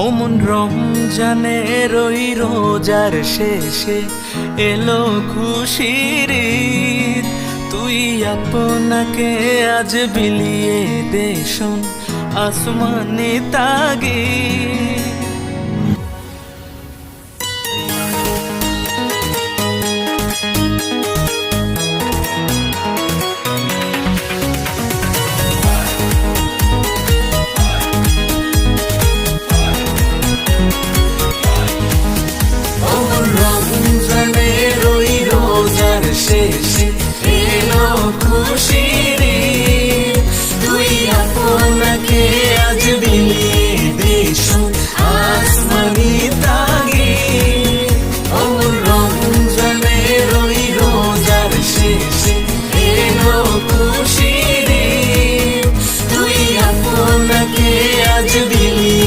ওমন রমজানের ওই রোজার শেষে এলো খুশির ঈদ। তুই আপনাকে আজ বিলিয়ে দে শোন আসমানি তাগিদ।